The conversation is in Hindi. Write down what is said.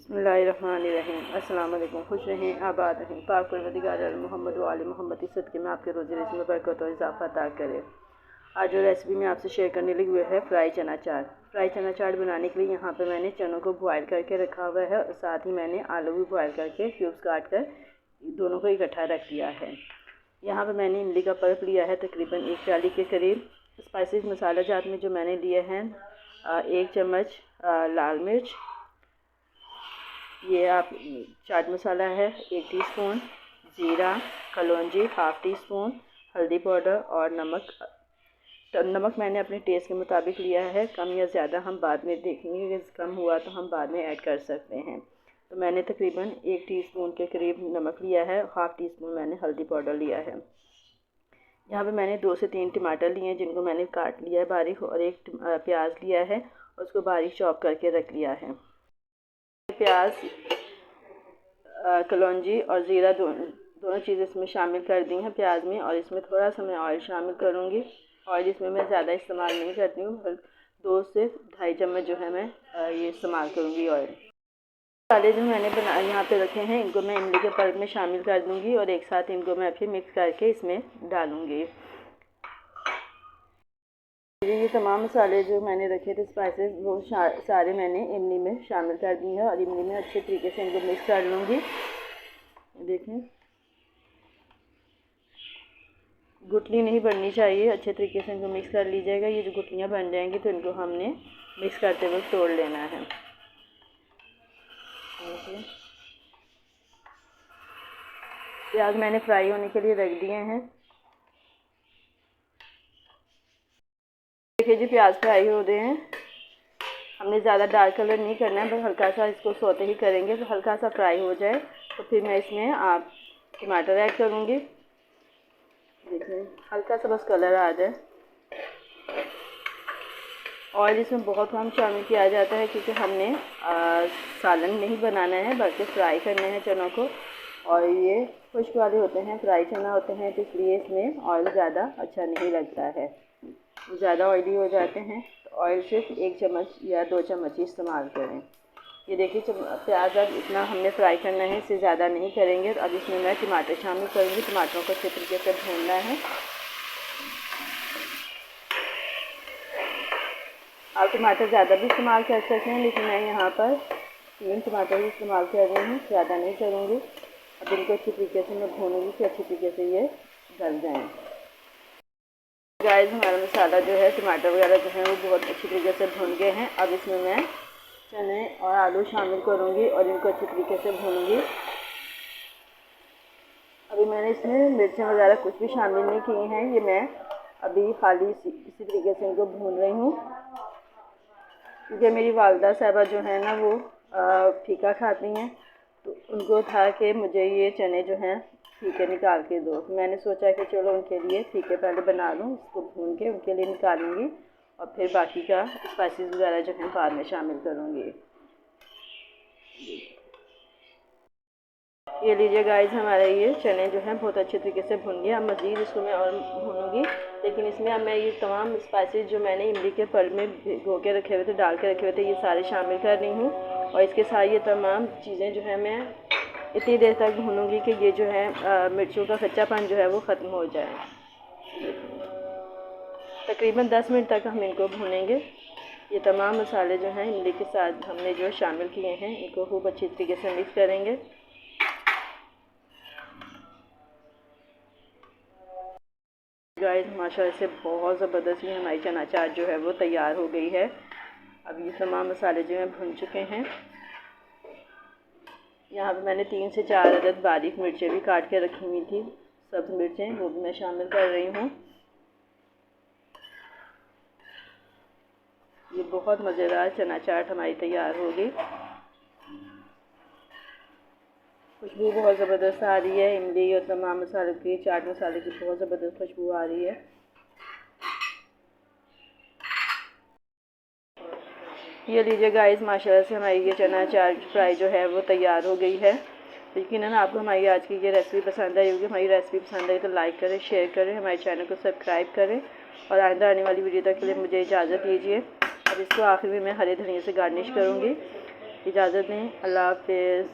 बिस्मिल्लाहिर्रहमानिर्रहीम। अस्सलाम वालेकुम। खुश रहें, आबाद रहें, पाक परवरदिगार मोहम्मद व आले मोहम्मद की सदक़े में आपके रोज़े रिज़्क़ में बरकत और इज़ाफ़ा अता करे। आज जो रेसिपी मैं आपसे शेयर करने लगी हुई है फ्राई चना चाट। फ्राई चना चाट बनाने के लिए यहाँ पर मैंने चनों को बॉयल करके रखा हुआ है और साथ ही मैंने आलू भी बॉयल करके क्यूब्स काट कर दोनों को इकट्ठा रख लिया है। यहाँ पर मैंने इमली का पल्प लिया है तकरीबन 1 प्याली के करीब। स्पाइसेस मसाला जात में जो मैंने लिए हैं 1 चम्मच लाल मिर्च, ये आप चाट मसाला है 1 टीस्पून, ज़ीरा, कलौंजी 1/2 टीस्पून, हल्दी पाउडर और नमक। तो नमक मैंने अपने टेस्ट के मुताबिक लिया है, कम या ज़्यादा हम बाद में देखेंगे, अगर कम हुआ तो हम बाद में ऐड कर सकते हैं। तो मैंने तकरीबन 1 टीस्पून के करीब नमक लिया है, 1/2 टीस्पून मैंने हल्दी पाउडर लिया है। यहाँ पे मैंने 2 से 3 टमाटर लिए हैं जिनको मैंने काट लिया है बारीक, और 1 प्याज लिया है और उसको बारीक चॉप करके रख लिया है। प्याज, कलौंजी और ज़ीरा दोनों चीज़ें इसमें शामिल कर दी हैं प्याज में, और इसमें थोड़ा सा मैं ऑयल शामिल करूँगी। ऑयल इसमें मैं ज़्यादा इस्तेमाल नहीं करती हूँ, 2 से 2.5 चम्मच जो है मैं ये इस्तेमाल करूँगी ऑयल। मसाले जो मैंने यहाँ पे रखे हैं इनको मैं इमली के पल्प में शामिल कर दूँगी और एक साथ इनको मैं फिर मिक्स करके इसमें डालूँगी। ये तमाम मसाले जो मैंने रखे थे स्पाइसेस वो सारे मैंने इमली में शामिल कर दिए हैं और इमली में अच्छे तरीके से इनको मिक्स कर लूँगी। देखें, गुठली नहीं बननी चाहिए, अच्छे तरीके से इनको मिक्स कर लीजिएगा। ये जो गुठलियाँ बन जाएंगी तो इनको हमने मिक्स करते वक्त तोड़ लेना है। प्याज मैंने फ्राई होने के लिए रख दिए हैं। देखिए जी, प्याज फ्राई हो रहे हैं। हमने ज़्यादा डार्क कलर नहीं करना है, बस हल्का सा इसको सौते ही करेंगे। तो हल्का सा फ्राई हो जाए तो फिर मैं इसमें टमाटर ऐड करूँगी। देखिए, हल्का सा बस कलर आ जाए। ऑयल इसमें बहुत कम शामिल किया जाता है क्योंकि हमने सालन नहीं बनाना है बल्कि फ्राई करने हैं चनों को, और ये खुश्क वाले होते हैं, फ्राई चना होते हैं, तो इसलिए इसमें ऑयल ज़्यादा अच्छा नहीं लगता है। ज़्यादा ऑयली हो जाते हैं तो ऑयल सिर्फ 1 चम्मच या 2 चम्मच ही इस्तेमाल करें। ये देखिए, प्याज अब इतना हमने फ्राई करना है, इससे ज़्यादा नहीं करेंगे। तो अब इसमें मैं टमाटर शामिल करूँगी। टमाटरों को अच्छे तरीके से भूनना है। आप टमाटर ज़्यादा भी इस्तेमाल कर सकते हैं, लेकिन मैं यहाँ पर 3 टमाटर ही इस्तेमाल कर रही हूँ, ज़्यादा नहीं करूँगी। अब इनको अच्छी तरीके से मैं भूनूँगी कि अच्छी तरीके से ये गल जाएँ। गाइस, हमारा मसाला जो है, टमाटर वगैरह जो है वो बहुत अच्छी तरीके से भून गए हैं। अब इसमें मैं चने और आलू शामिल करूँगी और इनको अच्छी तरीके से भूनूँगी। अभी मैंने इसमें मिर्चें वगैरह कुछ भी शामिल नहीं किए हैं, ये मैं अभी खाली इसी तरीके से इनको भून रही हूँ क्योंकि मेरी वालदा साहबा जो है ना वो फीका खाती हैं, तो उनको था कि मुझे ये चने जो हैं फीके निकाल के दो। मैंने सोचा कि चलो उनके लिए फीके पहले बना लूँ, इसको भून के उनके लिए निकालूँगी और फिर बाकी का स्पाइसेस वगैरह जो हैं बाद में शामिल करूँगी। ये लीजिए गाइस, हमारे ये चने जो हैं बहुत अच्छे तरीके से भुन गए। अब मज़ीद इसको मैं और भूनूँगी, लेकिन इसमें अब मैं ये तमाम स्पाइसेस जो मैंने इमली के पल्प में भिगो के रखे हुए थे, डाल के रखे हुए थे, ये सारे शामिल कर रही हूँ। और इसके साथ ये तमाम चीज़ें जो है मैं इतनी देर तक भूनूँगी कि ये जो है मिर्चों का कच्चापन जो है वो ख़त्म हो जाए। तकरीबन 10 मिनट तक हम इनको भूनेंगे। ये तमाम मसाले जो हैं इमली के साथ हमने जो शामिल किए हैं, इनको खूब अच्छी तरीके से मिक्स करेंगे। गाइस, माशाल्लाह से बहुत ज़बरदस्त ही हमारी चना चाट जो है वो तैयार हो गई है। अब ये तमाम मसाले जो हैं भुन चुके हैं। यहाँ पे मैंने 3 से 4 अदद बारीक मिर्चें भी काट के रखी हुई थी, सब्ज़ मिर्चें, वो भी मैं शामिल कर रही हूँ। ये बहुत मज़ेदार चना चाट हमारी तैयार हो गई। खुशबू बहुत ज़बरदस्त आ रही है, इमली और तमाम मसालों की, चाट मसाले की बहुत ज़बरदस्त खुशबू आ रही है। ये लीजिए गाइस, माशाल्लाह से हमारी ये चना चाट फ्राई जो है वो तैयार हो गई है। यकीनन आपको हमारी आज की ये रेसिपी पसंद आई होगी। हमारी रेसिपी पसंद आई तो लाइक करें, शेयर करें, हमारे चैनल को सब्सक्राइब करें और आइंदा आने वाली वीडियो तक के लिए मुझे इजाज़त दीजिए। अब इसको आखिर में मैं हरे धनिया से गार्निश करूँगी। इजाज़त दें। अल्लाह हाफ़िज़।